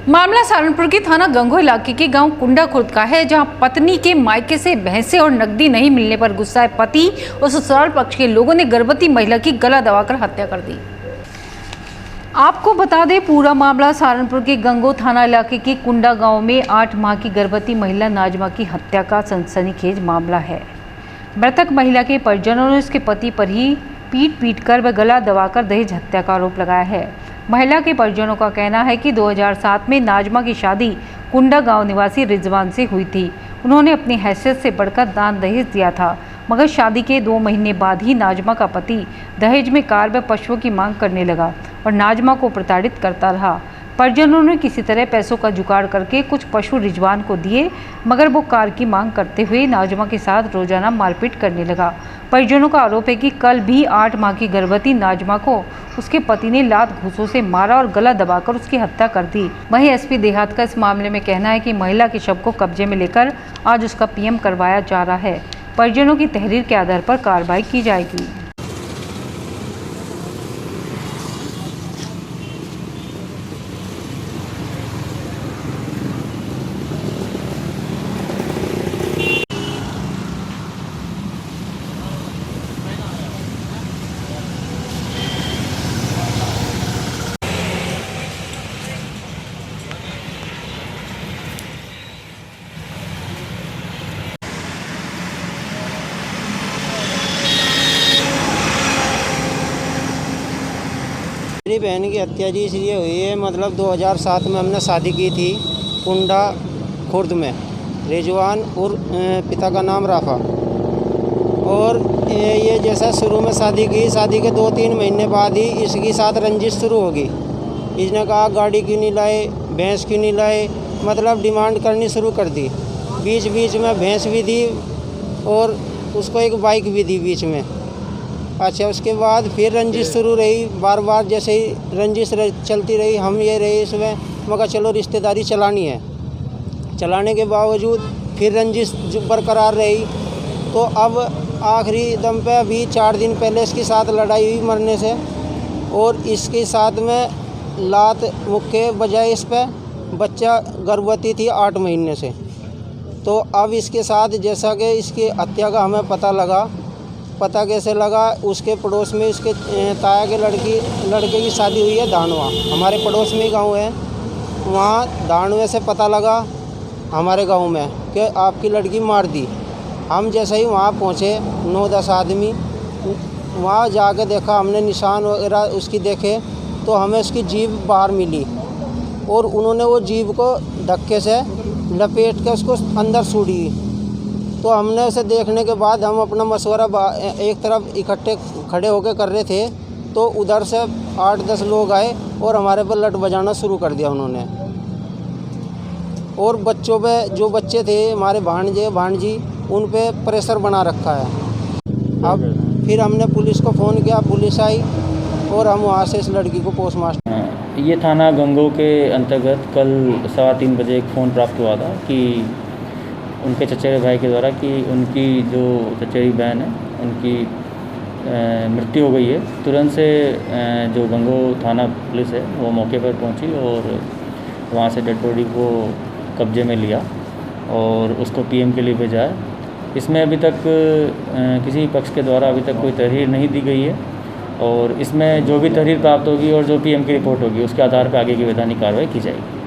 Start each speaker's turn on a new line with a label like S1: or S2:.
S1: मामला सहारनपुर के थाना गंगोह इलाके के गांव कुंडा खुर्द का है, जहां पत्नी के मायके से भैंसे और नकदी नहीं मिलने पर गुस्साए पति और ससुराल पक्ष के लोगों ने गर्भवती महिला की गला दबाकर हत्या कर दी। आपको बता दें, पूरा मामला सहारनपुर के गंगोह थाना इलाके के कुंडा गांव में 8 माह की गर्भवती महिला नाजमा की हत्या का सनसनीखेज मामला है। मृतक महिला के परिजनों ने उसके पति पर ही पीट कर व गला दबाकर दहेज हत्या का आरोप लगाया है। महिला के परिजनों का कहना है कि 2007 में नाजमा की शादी कुंडा गांव निवासी रिजवान से हुई थी। उन्होंने अपनी हैसियत से बढ़कर दान दहेज दिया था, मगर शादी के 2 महीने बाद ही नाजमा का पति दहेज में कार व पशुओं की मांग करने लगा और नाजमा को प्रताड़ित करता रहा। परिजनों ने किसी तरह पैसों का जुगाड़ करके कुछ पशु रिजवान को दिए, मगर वो कार की मांग करते हुए नाजमा के साथ रोजाना मारपीट करने लगा। परिजनों का आरोप है कि कल भी 8 माह की गर्भवती नाजमा को उसके पति ने लात घूंसों से मारा और गला दबाकर उसकी हत्या कर दी। वहीं एसपी देहात का इस मामले में कहना है कि महिला के शव को कब्जे में लेकर आज उसका पीएम करवाया जा रहा है। परिजनों की तहरीर के आधार पर कार्रवाई की जाएगी।
S2: मेरी बहन की हत्या जी इसलिए हुई है, मतलब 2007 में हमने शादी की थी कुंडा खुर्द में, रिजवान और पिता का नाम राफा। और ये जैसा शुरू में शादी की, शादी के 2-3 महीने बाद ही इसके साथ रंजिश शुरू होगी। इसने कहा गाड़ी क्यों नहीं लाए, भैंस क्यों नहीं लाए, मतलब डिमांड करनी शुरू कर दी। बीच बीच में भैंस भी दी और उसको एक बाइक भी दी बीच में। अच्छा, उसके बाद फिर रंजिश शुरू रही, बार बार जैसे ही रंजिश चलती रही, हम ये रहे इसमें, मगर चलो रिश्तेदारी चलानी है। चलाने के बावजूद फिर रंजिश बरकरार रही। तो अब आखिरी दम पे अभी 4 दिन पहले इसके साथ लड़ाई हुई मरने से, और इसके साथ में लात मुक्के बजाय इस पे बच्चा गर्भवती थी 8 महीने से। तो अब इसके साथ जैसा कि इसकी हत्या का हमें पता कैसे लगा, उसके पड़ोस में इसके ताया के लड़के की शादी हुई है धानवा, हमारे पड़ोस में ही गांव है। वहाँ धानवे से पता लगा हमारे गांव में कि आपकी लड़की मार दी। हम जैसे ही वहाँ पहुँचे 9-10 आदमी, वहाँ जाके देखा हमने, निशान वगैरह उसकी देखे, तो हमें उसकी जीभ बाहर मिली और उन्होंने वो जीभ को धक्के से लपेट के उसको अंदर सूड़ी। तो हमने उसे देखने के बाद हम अपना मशवरा एक तरफ इकट्ठे खड़े होकर कर रहे थे, तो उधर से 8-10 लोग आए और हमारे पर लट बजाना शुरू कर दिया उन्होंने। और बच्चों पे, जो बच्चे थे हमारे भांजी, उन पे प्रेशर बना रखा है। अब फिर हमने पुलिस को फ़ोन किया, पुलिस आई और हम वहाँ से इस लड़की को पोस्टमार्टम।
S3: ये थाना गंगोह के अंतर्गत कल 3:15 बजे एक फ़ोन प्राप्त हुआ था कि उनके चचेरे भाई के द्वारा कि उनकी जो चचेरी बहन है उनकी मृत्यु हो गई है। तुरंत से जो गंगोह थाना पुलिस है वो मौके पर पहुंची और वहां से डेड बॉडी को कब्जे में लिया और उसको पीएम के लिए भेजा है। इसमें अभी तक किसी पक्ष के द्वारा अभी तक कोई तहरीर नहीं दी गई है, और इसमें जो भी तहरीर प्राप्त होगी और जो पीएम की रिपोर्ट होगी उसके आधार पर आगे की वैधानिक कार्रवाई की जाएगी।